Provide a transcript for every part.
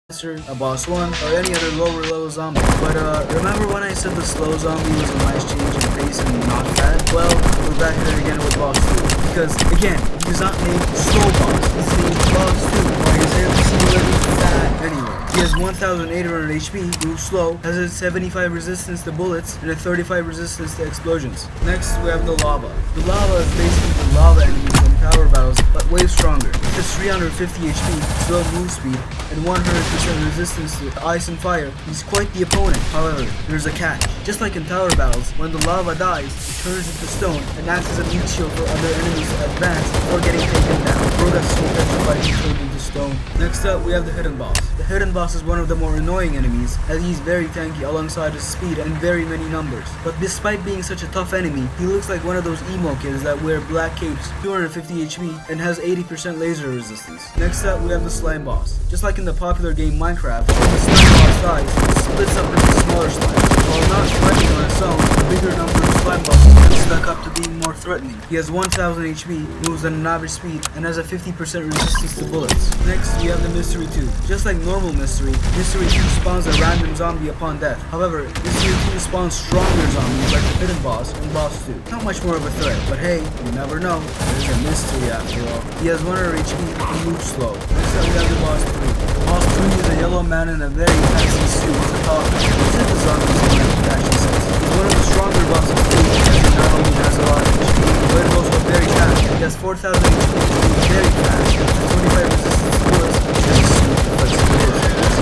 a boss 1, or any other lower level zombie. But remember when I said the slow zombie was a nice change in pace and not bad? Well, we're back here again with boss 2. Because, again, he's not named slow boss, he's named boss 2. Why is every single that? Anyway, he has 1800 HP, moves slow, has a 75 resistance to bullets, and a 35 resistance to explosions. Next, we have the lava. The lava is basically the lava enemy from power battles, but way stronger. With his 350 HP, slow move speed, and 100% resistance to ice and fire, he's quite the opponent. However, there's a catch. Just like in tower battles, when the lava dies, it turns into stone and acts as a meat shield for other enemies to advance before getting taken down. Bro, that's so petrified he turned into stone. Next up, we have the hidden boss. The hidden boss is one of the more annoying enemies, as he's very tanky alongside his speed and very many numbers. But despite being such a tough enemy, he looks like one of those emo kids that wear black capes, 250 HP, and has 80% laser resistance. Next up, we have the slime boss. Just like in the popular game Minecraft, when the slime boss dies, it splits up into smaller slimes. While not threatening on its own, the bigger number of slime bosses can stack up to being more threatening. He has 1000 HP, moves at an average speed, and has a 50% resistance to bullets. Next, we have the Mystery 2. Just like normal Mystery 2 spawns a random zombie upon death. However, Mystery 2 spawns stronger zombies like the hidden boss and boss 2. Not much more of a threat, but hey, you never know. There's a mystery after all. He has 100 HP and moves slow. Next up, we have the boss 3. The boss 3 is a yellow man in a very fancy suit with a top. This is the zombies in the fashion sense. He's one of the stronger bosses too, as he not only has a lot of HP, but is also very fast. He has 4000 HP, he's very fast, has 25 resistance to bullets, and is super flexible.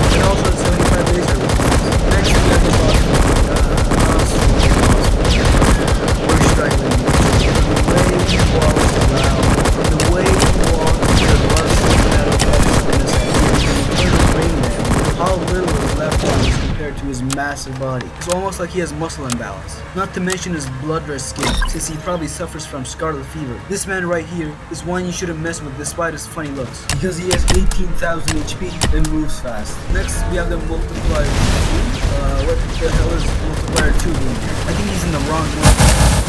And also has 75 laser resistance. Next we have the boss 4. Where should I leave? From the way he walks around, from the way he walks, the blood metal touches in his head. How little is left on him compared to his massive body. It's almost like he has muscle imbalance. Not to mention his blood-red skin, since he probably suffers from scarlet fever. This man right here is one you shouldn't mess with despite his funny looks, because he has 18,000 HP and moves fast. Next, we have the multiplier 2. What the hell is multiplier 2 doing here? I think he's in the wrong one.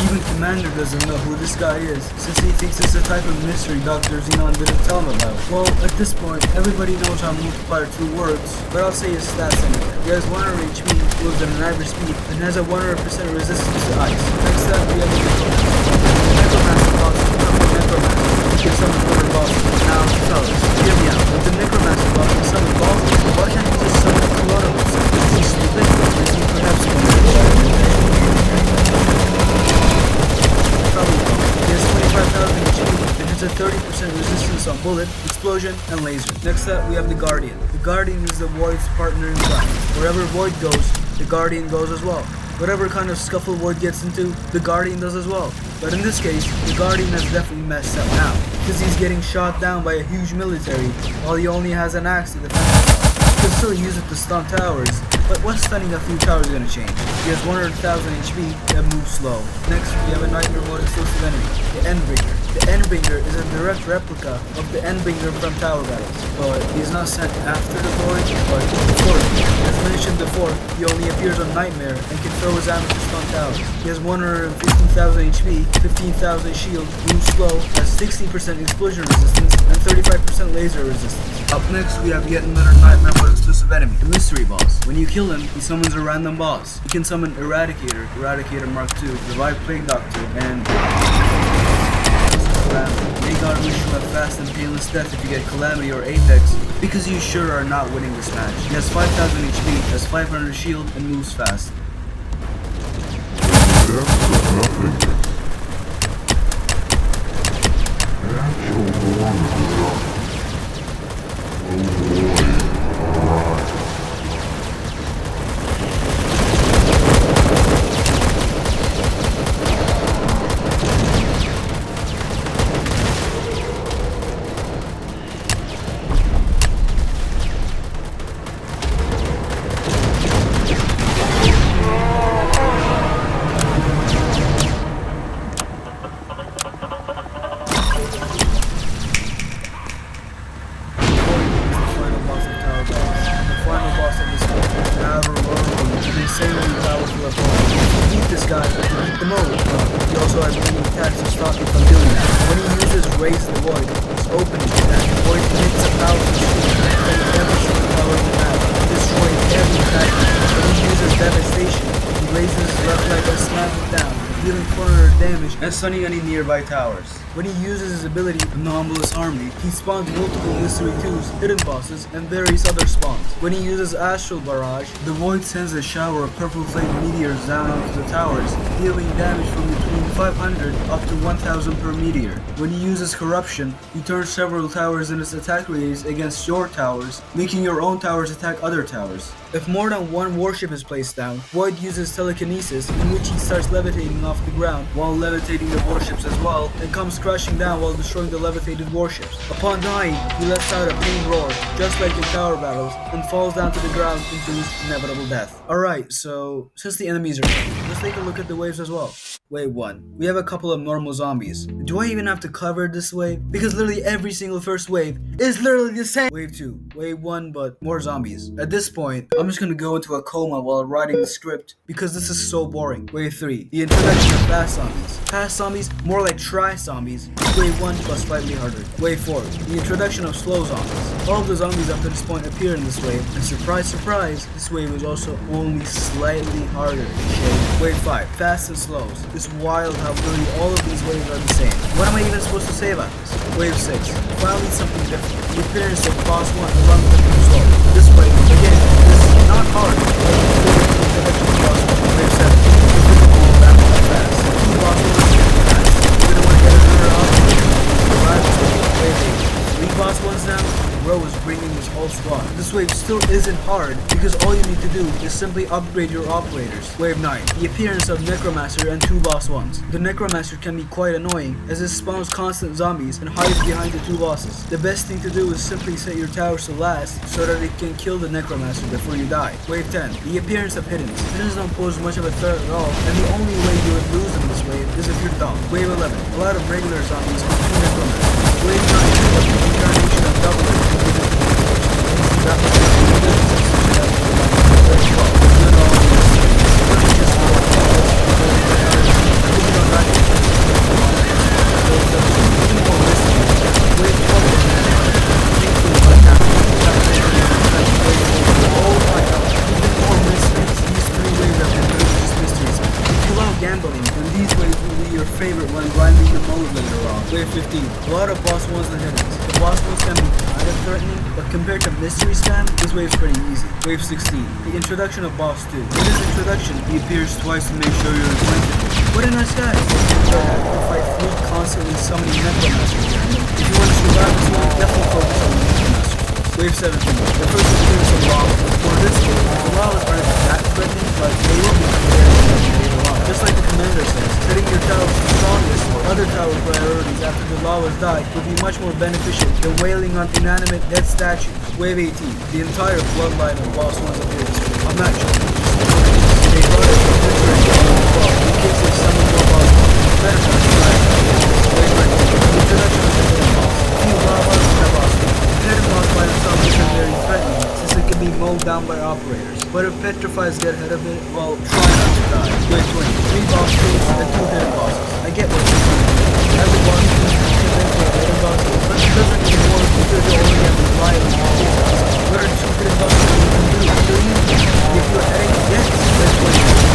Even Commander doesn't know who this guy is, since he thinks it's a type of mystery Dr. Xenon didn't tell him about. Well, at this point, everybody knows how multiplier 2 works, but I'll say his stats anyway. He has 100 HP, moves at an average speed, and has a 100% resistance to ice. Next up, we have the Necromancer boss. Necromancer. He can summon other bosses. Now, fellas, hear me out. If the Necromancer boss can summon bosses, why can't he just summon a Corona himself? Is he stupid? Is he perhaps probably wrong. He has 25,000 HP and has a 30% resistance on bullet, explosion, and laser. Next up, we have the Guardian. The Guardian is the Void's partner in crime. Wherever Void goes, the Guardian goes as well. Whatever kind of scuffle Void gets into, the Guardian does as well. But in this case, the Guardian has definitely messed up now, because he's getting shot down by a huge military, while he only has an axe to defend himself. He can still use it to stun towers, but what's stunning a few towers gonna change? He has 100,000 HP and moves slow. Next, we have a Nightmare mode exclusive enemy, the Endbringer. The Endbringer is a direct replica of the Endbringer from Tower Battles, but he's not sent after the Void, but before it. As mentioned before, he only appears on Nightmare and can throw his ammo to stun towers. He has 115,000 HP, 15,000 shield, moves slow, has 60% explosion resistance, and 35% laser resistance. Up next, we have yet another Nightmare mode exclusive enemy, the Mystery Boss. When you kill him, he summons a random boss. He can summon Eradicator, Eradicator Mark II, Revive Plague Doctor, and may God wish you a fast and painless death if you get Calamity or Apex, because you sure are not winning this match. He has 5,000 HP, has 500 shield, and moves fast. He also has many attacks to stop you from doing that. When he uses Raise the Void, his opening attack, Void hits a powerful shield, and he never shows the power of the match. and stunning any nearby towers. When he uses his ability, Anomalous Army, he spawns multiple Mystery 2s, hidden bosses, and various other spawns. When he uses Astral Barrage, the Void sends a shower of purple flame meteors down onto the towers, dealing damage from between 500 up to 1000 per meteor. When he uses Corruption, he turns several towers in its attack radius against your towers, making your own towers attack other towers. If more than one warship is placed down, Void uses Telekinesis, in which he starts levitating off the ground while levitating the warships as well, and comes crashing down while destroying the levitated warships. Upon dying, he lets out a pain roar, just like in tower battles, and falls down to the ground into his inevitable death. Alright, so since the enemies are coming, let's take a look at the waves as well. Wave 1. We have a couple of normal zombies. Do I even have to cover this wave? Because literally every single first wave is literally the same. Wave 2. Wave 1, but more zombies. At this point, I'm just gonna go into a coma while writing the script because this is so boring. Wave 3. The introduction of fast zombies. Fast zombies, more like try-zombies. Wave 1, but slightly harder. Wave 4. The introduction of slow zombies. All of the zombies up to this point appear in this wave, and surprise, surprise, this wave is also only slightly harder. Okay? Wave 5. Fast and slows. It's wild how literally all of these waves are the same. What am I even supposed to say about this? Wave 6. Finally something different. The appearance of boss 1 along with the slow. This wave, again, this is not hard. Wave 7. Fast. Two boss 1s fast. You're gonna want to get another option. Wave 8. 3 boss 1s now. Bro is bringing his whole squad. This wave still isn't hard because all you need to do is simply upgrade your operators. Wave 9. The appearance of Necromancer and 2 boss 1s. The Necromancer can be quite annoying as it spawns constant zombies and hides behind the 2 bosses. The best thing to do is simply set your towers to last so that it can kill the Necromancer before you die. Wave 10. The appearance of Hiddens. Hiddens don't pose much of a threat at all, and the only way you would lose in this wave is if you're dumb. Wave 11. A lot of regular zombies and 2 Necromancers. Wave 9. The incarnation of Double. Gambling, and these waves will be your favorite when grinding the mode later on. Wave 15. A lot of boss 1s and hiddens. The boss 1s can be kind of threatening, but compared to mystery spam, this wave's pretty easy. Wave 16. The introduction of boss 2. In this introduction, he appears twice to make sure you're acquainted. What a nice guy! You fight 3 constantly summoning Necromancers. If you want to survive this wave, definitely focus on the Necromancers. Wave 17. The first appearance of lava. For this wave, the lava aren't that threatening, but they will be later on. Just like the commander says, setting your tower to the strongest or other tower priorities after the lavas die would be much more beneficial than wailing on inanimate dead statues. Wave 18. The entire bloodline of boss 1s appears. I'm not sure. They brought it to different in case they summon more boss 1s. Better not try. Wave 19. The introduction of the hidden boss. Few lavas and a boss 1. The hidden boss by itself isn't very threatening since it can be mowed down by operators. But if petrifies get ahead of it, well, try not to die. Wave 20. 3 boss 2s and 2 hidden bosses. I get what you're saying. Every boss 2 is meant for a hidden boss, but it doesn't even work because you only have to rely on what are 2 hidden bosses you can do? Do you? If you're heading, yes, that's what you do.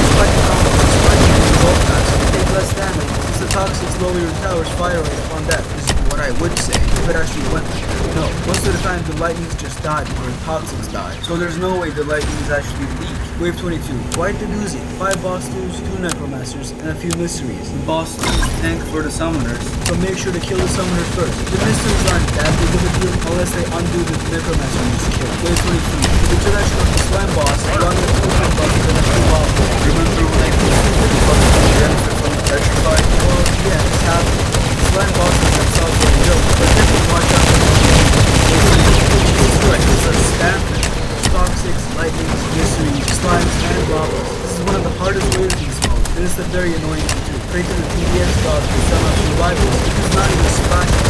Despite the combo, despite the bolt packs, you take less damage since the toxics lower your tower's fire rate upon death. This is what I would say if it actually went there. No, most of the time the lightnings just die before the toxics die. So there's no way the lightnings actually leak. Wave 22. Quite the doozy. 5 boss 2s, 2 necromancers, and a few mysteries. The boss 2s tank for the summoners, so make sure to kill the summoners first. The mysteries aren't that big of a deal unless they undo the necromancer you just killed. Wave 23. The introduction of the slime boss along with 2 slime bosses and a few bosses. Remember when I put 2 slime bosses to benefit from the petrified? Well, yeah, it's happening. Slime bosses themselves are a joke, but definitely watch out for them. It's a standard. Toxics, lightnings, mysteries, slimes, and lavas. This is one of the hardest ways in this mode. It is a very annoying thing to create the TDS god to sell out survivors because not even splash the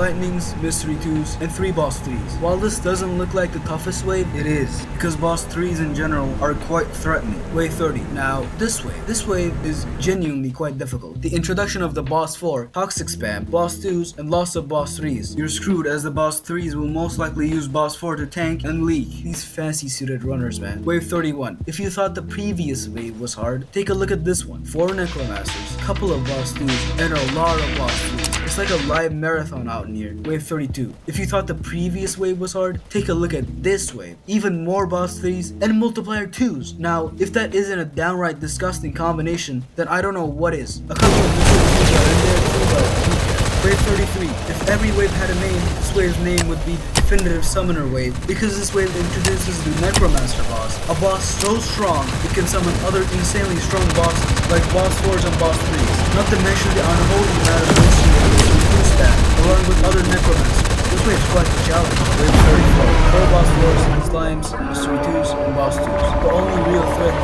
lightnings, mystery 2s, and 3 boss 3s. While this doesn't look like the toughest wave, it is, because boss 3s in general are quite threatening. Wave 30. Now, this wave is genuinely quite difficult. The introduction of the boss 4, toxic spam, boss 2s, and loss of boss 3s. You're screwed as the boss 3s will most likely use boss 4 to tank and leak. These fancy suited runners, man. Wave 31. If you thought the previous wave was hard, take a look at this one. 4 necromasters, couple of boss 2s, and a lot of boss 3s. It's like a live marathon out in here. Wave 32. If you thought the previous wave was hard, take a look at this wave. Even more boss 3s and multiplier 2s. Now, if that isn't a downright disgusting combination, then I don't know what is. A couple of mystery 2s are in there too, but who cares? Wave 33. If every wave had a name, this wave's name would be Definitive Summoner Wave, because this wave introduces the Necromancer boss, a boss so strong it can summon other insanely strong bosses like boss 4s and boss 3s, not to mention the unholy amount of mystery stack, along with other Necromancers. This wave's quite a challenge. Wave 34. 4 boss 4s, slimes, mystery 2s, and boss 2s. The only real threat